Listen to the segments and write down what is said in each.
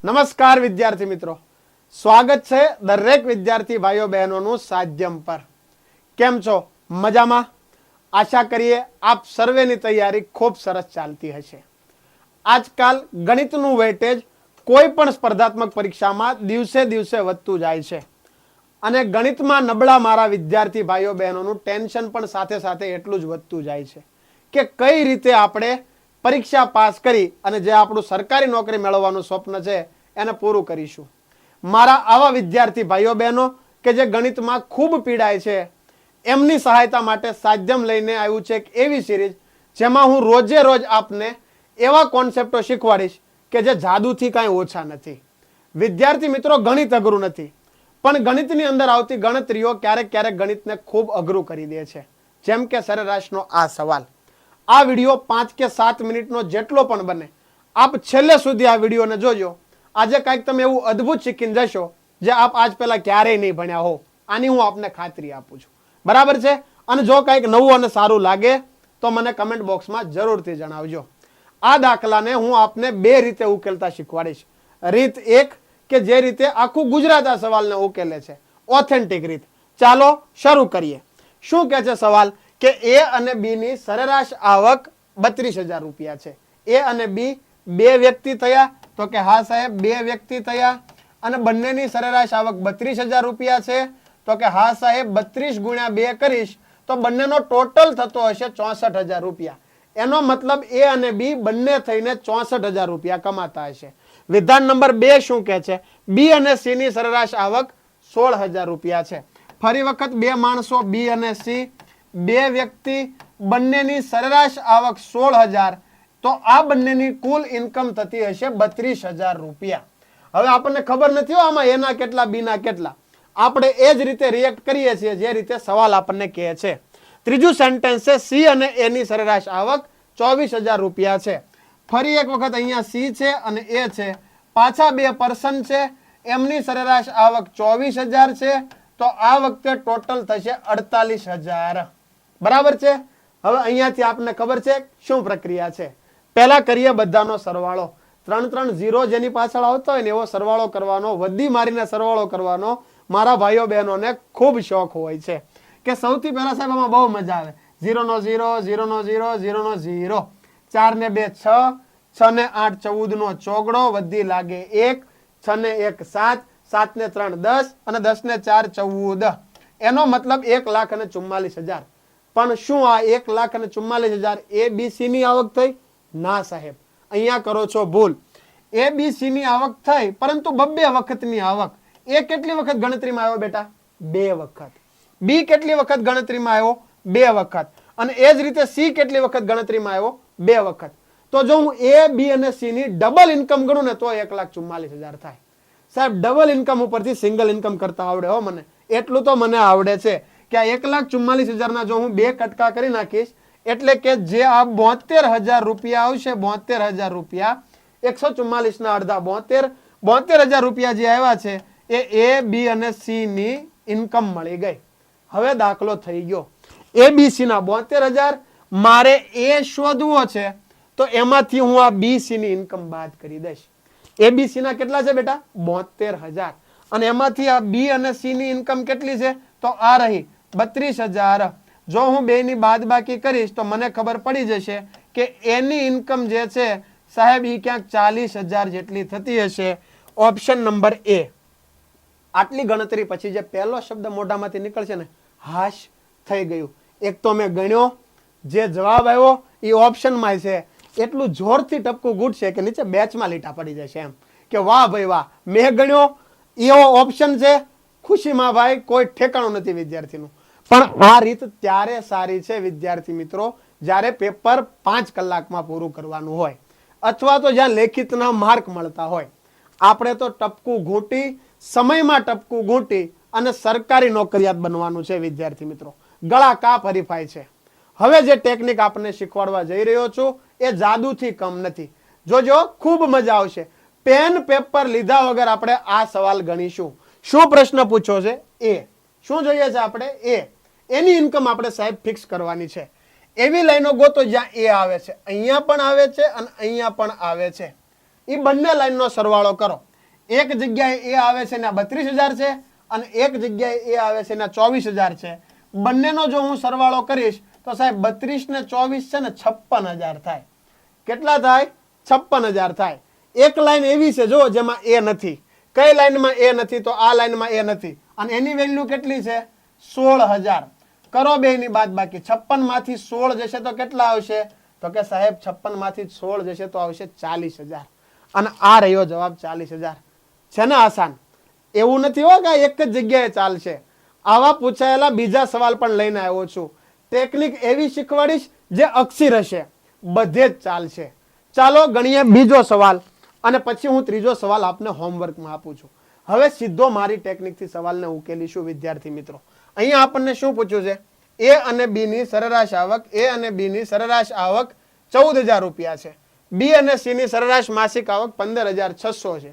નમસ્કાર વિદ્યાર્થી મિત્રો, સ્વાગત છે દરેક વિદ્યાર્થી ભાઈઓ બહેનોનું સાધ્યમ પર. કેમ છો? મજામાં? આશા કરીએ આપ સર્વેની તૈયારી ખૂબ સરસ ચાલતી હશે. આજકાલ ગણિતનું વેટેજ કોઈ પણ સ્પર્ધાત્મક પરીક્ષામાં દિવસે દિવસે વધતું જાય છે અને ગણિતમાં નબળા મારા વિદ્યાર્થી ભાઈઓ બહેનોનું ટેન્શન પણ સાથે સાથે એટલું જ વધતું જાય છે કે કઈ રીતે આપણે પરીક્ષા પાસ કરી અને જે આપણું સરકારી નોકરી મેળવવાનું સ્વપ્ન છે એને પૂરું કરીશું. મારા આવા વિદ્યાર્થી ભાઈઓ બહેનો કે જે ગણિતમાં ખૂબ પીડાય છે એમની સહાયતા માટે સાધ્યમ લઈને આવ્યું છે એક એવી સિરીઝ જેમાં હું રોજે રોજ આપને એવા કોન્સેપ્ટો શીખવાડીશ કે જે જાદુથી કાંઈ ઓછા નથી. વિદ્યાર્થી મિત્રો, ગણિત અઘરું નથી, પણ ગણિતની અંદર આવતી ગણતરીઓ ક્યારેક ક્યારેક ગણિતને ખૂબ અઘરું કરી દે છે. જેમ કે સરેરાશનો આ સવાલ. આ વિડીયો 5 કે 7 મિનિટનો જેટલો પણ બને, આપ છેલ્લે સુધી આ વિડીયોને જોજો. આજે કાંઈક તમે એવું અદ્ભુત શીખીને જશો જે આપ આજ પહેલા ક્યારેય નહીં ભણ્યા હો. આની હું આપને ખાતરી આપું છું. બરાબર છે? અને જો કંઈક નવું અને સારું લાગે તો મને કમેન્ટ બોક્સમાં જરૂરથી જણાવજો. આ દાખલાને હું આપને 2 રીતે ઉકેલતા શીખવાડીશ. રીત 1 કે જે રીતે આખું ગુજરાત આ સવાલને ઉકેલે છે, ઓથેન્ટિક રીત. ચાલો શરૂ કરીએ. શું કહે છે સવાલ? કે એ અને બી ની સરેરાશ આવક 32,000 રૂપિયા છે. એ અને બી 2 વ્યક્તિ થયા, તો કે હા સાહેબ 2 વ્યક્તિ થયા. અને બંનેની સરેરાશ આવક 32,000 રૂપિયા છે, તો કે હા સાહેબ 32 ગુણ્યા 2 કરીશ તો બંનેનો ટોટલ થતો હશે 64,000 રૂપિયા. એનો મતલબ એ અને બી બંને થઈને 64,000 રૂપિયા કમાતા હશે. વિધાન નંબર 2 શું કહે છે? બી અને સી ની સરેરાશ આવક 16,000 રૂપિયા છે. ફરી વખત 2 માણસો બી અને સી, 2 વ્યક્તિ, બંનેની સરેરાશ આવક 16,000, તો આ બંનેની કુલ ઇન્કમ થતી હશે 32,000 રૂપિયા. હવે આપણને ખબર નથી આમાં એના કેટલા બીના કેટલા. આપણે એ જ રીતે રિએક્ટ કરીએ છીએ જે રીતે સવાલ આપણને કહે છે. ત્રીજું સેન્ટેન્સ છે સી અને એ ની સરેરાશ આવક 24,000 રૂપિયા છે. ફરી એક વખત અહીંયા સી છે અને એ છે, પાછા 2 પર્સન છે, એમની સરેરાશ આવક 24,000 છે, તો આ વખતે ટોટલ થશે 48,000. બરાબર છે? હવે અહીંયાથી આપને ખબર છે શું પ્રક્રિયા છે. પહેલા કરીએ બધાનો સરવાળો. 3 0 જેની પાછળ આવતો હોય ને એવો સરવાળો કરવાનો, વધી મારીને સરવાળો કરવાનો મારા ભાઈઓ બહેનોને ખૂબ શોખ હોય છે. કે સૌથી પહેલા સાહેબ આમાં બહુ મજા આવે. 0 નો 0, 0 નો 0, 0 નો 0, 4 ને 2 6, 6 ને 8 14 નો ચોગડો, વધી લાગે 1, 6 ને 1 7, 7 ને 3 10 અને 10 ને 4 14. એનો મતલબ 1,44,000. પણ શું આ 1,44,000 એ બી સી ની આવક થઈ? ના સાહેબ, અહીંયા કરો છો ભૂલ. એ બી સી ની આવક થઈ, પરંતુ 2 વખતની આવક. એ કેટલી વખત ગણતરીમાં આવ્યો બેટા? 2 વખત. બી કેટલી વખત ગણતરીમાં આવ્યો? 2 વખત. અને એ જ રીતે સી કેટલી વખત ગણતરીમાં આવ્યો? 2 વખત. તો જો હું એ બી અને સી ની ડબલ ઇન્કમ ગણું ને તો 1,44,000 થાય. સાહેબ ડબલ ઇન્કમ ઉપરથી સિંગલ ઇન્કમ કરતા આવડે હો મને. એટલું તો મને આવડે છે કે આ 1,44,000 ના જો હું 2 કટકા કરી નાખીશ એટલે કે જે આ 72,000 રૂપિયા આવશે, 72,000 રૂપિયા, 144 ના અડધા 72,000 રૂપિયા જે આવ્યા છે એ એ બી અને સી ની ઇન્કમ મળી ગઈ. હવે દાખલો થઈ ગયો. એ બી સી ના 72,000, મારે એ શોધવો છે તો એમાંથી હું આ બી સી ની ઇન્કમ બાદ કરી દઈશ. એ બી સી ના કેટલા છે બેટા? 72,000. અને એમાંથી આ બી અને સી ની ઇન્કમ કેટલી છે? તો આ રહી 32,000. જો હું 2 ની બાદબાકી કરીશ તો મને ખબર પડી જશે કે એની ઇન્કમ જે છે સાહેબ એ ક્યાંક 40,000 જેટલી થતી હશે. ઓપ્શન નંબર એ. આટલી ગણતરી પછી જે પહેલો શબ્દ મોઢામાંથી નીકળશે ને, હાશ થઈ ગયું. એક તો મેં ગણ્યો, જે જવાબ આવ્યો એ ઓપ્શનમાં છે, એટલું જોરથી ટપકું ગુડશે કે નીચે બેચમાં લીટા પડી જશે એમ કે વાહ ભાઈ વાહ, મેં ગણ્યો એવો ઓપ્શન છે. ખુશીમાં ભાઈ કોઈ ઠેકાણું નથી વિદ્યાર્થીનું. પણ આ રીત ત્યારે સારી છે વિદ્યાર્થી મિત્રો જ્યારે પેપર 5 કલાકમાં પૂરું કરવાનું હોય અથવા તો જ્યાં લેખિતના માર્ક મળતા હોય. આપણે તો ટપકું ઘૂંટી, સમયમાં ટપકું ઘૂંટી અને સરકારી નોકરિયાત બનવાનું છે વિદ્યાર્થી મિત્રો. ગળા કાપ હરીફાય છે. હવે જે ટેકનિક આપને શીખવાડવા જઈ રહ્યો છું એ જાદુથી કમ નથી. જોજો ખૂબ મજા આવશે. પેન પેપર લીધા વગર આપણે આ સવાલ ગણીશું. શું પ્રશ્ન પૂછ્યો છે? એ શું જોઈએ છે આપણે? એ એની ઇન્કમ આપણે સાહેબ ફિક્સ કરવાની છે. એવી લાઈનો ગોતો જ્યાં એ આવે છે, અહીંયા પણ આવે છે અને અહીંયા પણ આવે છે. એ બંને લાઈનનો સરવાળો કરો. એક જગ્યાએ એ આવે છે એના 32,000 છે અને એક જગ્યાએ એ આવે છે એના 24,000 છે. બંનેનો જો હું સરવાળો કરીશ તો સાહેબ 32 ને 24 છે ને 56,000 થાય. કેટલા થાય? 56,000 થાય. એક લાઈન એવી છે જો જેમાં એ નથી. કઈ લાઈનમાં એ નથી? તો આ લાઈનમાં એ નથી અને એની વેલ્યુ કેટલી છે? 16,000. કરો બેની બાદબાકી. 56 માંથી 16 જશે તો કેટલા આવશે? તો કે સાહેબ 56 માંથી 16 જશે તો આવશે 40,000 અને આ રહ્યો જવાબ 40,000. છે ને આસાન? એવું નથી હો કે એક જ જગ્યાએ ચાલશે. આવા પૂછાયેલા બીજા સવાલ પણ લઈને આવ્યો છું. ટેકનિક એવી શીખવાડીશ જે અક્ષર હશે, બધે જ ચાલશે. ચાલો ગણીએ બીજો સવાલ અને પછી હું ત્રીજો સવાલ આપને હોમવર્કમાં આપું છું. હવે સીધો મારી ટેકનિકથી સવાલને ઉકેલીશું વિદ્યાર્થી મિત્રો. અહીંયા આપણને શું પૂછ્યું છે? એ અને બી ની સરેરાશ આવક. એ અને બી ની સરેરાશ આવક 14,000 રૂપિયા છે. બી અને સી ની સરેરાશ માસિક આવક 15,600 છે.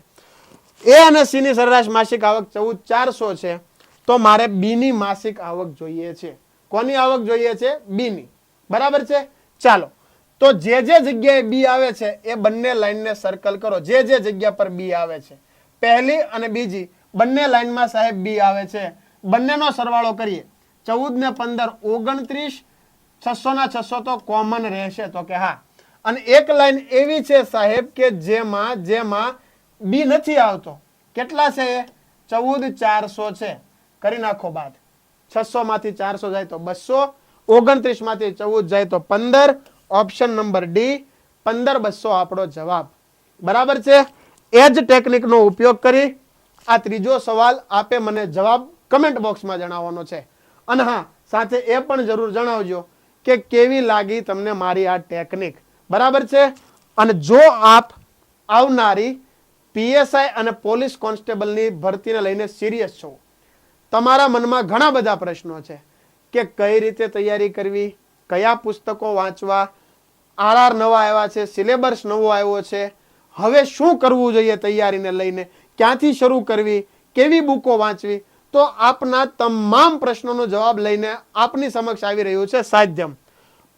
એ અને સી ની સરેરાશ માસિક આવક 14,400 છે. તો મારે બી ની માસિક આવક જોઈએ છે. કોની આવક જોઈએ છે? બી ની. બરાબર છે? ચાલો તો જે જગ્યાએ બી આવે છે એ બંને લાઈનને સર્કલ કરો. જે જગ્યા પર બી આવે છે, પહેલી અને બીજી બંને લાઈનમાં સાહેબ બી આવે છે. બંનેનો સરવાળો કરીએ. 14 ને 15 29, 600 ના 600 તો કોમન રહેશે. તો કે હા. અને એક લાઈન એવી છે સાહેબ કે જેમાં બી નથી આવતો. કેટલા છે એ? 14,400 છે. કરી નાખો બાદ. 600 માંથી 400 જાય તો 200, 29 માંથી 14 જાય તો 15. ઓપ્શન નંબર ડી 15,200 આપણો જવાબ. બરાબર છે? એ જ ટેકનિકનો ઉપયોગ કરી આ ત્રીજો સવાલ આપે મને જવાબ કમેન્ટ બોક્સમાં જણાવવાનો છે. અને હા, સાથે એ પણ જરૂર જણાવજો કે કેવી લાગી તમને મારી આ ટેકનિક. બરાબર છે? અને જો આપ આવનારી પીએસઆઈ અને પોલીસ કોન્સ્ટેબલની ભરતીને લઈને સિરિયસ છો, તમારા મનમાં ઘણા બધા પ્રશ્નો છે કે કઈ રીતે તૈયારી કરવી, કયા પુસ્તકો વાંચવા, આરઆર નવા આવ્યા છે, સિલેબસ નવો આવ્યો છે, હવે શું કરવું જોઈએ તૈયારીને લઈને, ક્યાંથી શરૂ કરવી, કેવી બુકો વાંચવી, તો આપના તમામ પ્રશ્નોનો જવાબ લઈને આપની સમક્ષ આવી રહ્યું છે સાધ્યમ.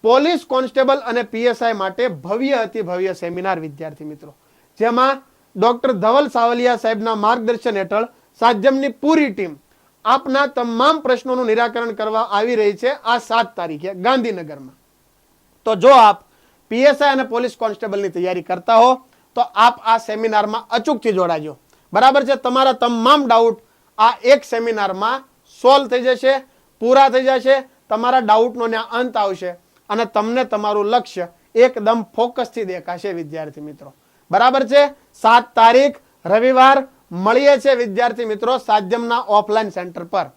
પોલીસ કોન્સ્ટેબલ અને પીએસઆઈ માટે ભવ્ય અતિ ભવ્ય સેમિનાર વિદ્યાર્થી મિત્રો, જેમાં ડોક્ટર ધવલ સાવલિયા સાહેબના માર્ગદર્શન હેઠળ સાધ્યમની પૂરી ટીમ આપના તમામ પ્રશ્નોનું નિરાકરણ કરવા આવી રહી છે આ 7 તારીખે ગાંધીનગરમાં. તો જો આપ પીએસઆઈ અને પોલીસ કોન્સ્ટેબલની તૈયારી કરતા હો તો આપ આ સેમિનારમાં અચૂકથી જોડાજો. બરાબર છે? તમારા તમામ ડાઉટ આ એક સેમિનારમાં સોલ્વ થઈ જશે, પૂરા થઈ જશે. તમારા ડાઉટનો અંત આવશે અને તમને તમારું લક્ષ્ય એકદમ ફોકસથી દેખાશે વિદ્યાર્થી મિત્રો. બરાબર છે? 7 તારીખ રવિવાર મળીએ છે વિદ્યાર્થી મિત્રો સાધ્યમના ઓફલાઈન સેન્ટર પર.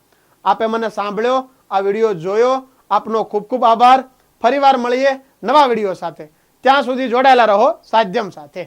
આપે મને સાંભળ્યો, આ વિડીયો જોયો, આપનો ખૂબ ખૂબ આભાર. ફરીવાર મળીએ નવા વિડીયો સાથે. ત્યાં સુધી જોડાયેલા રહો સાધ્યમ સાથે.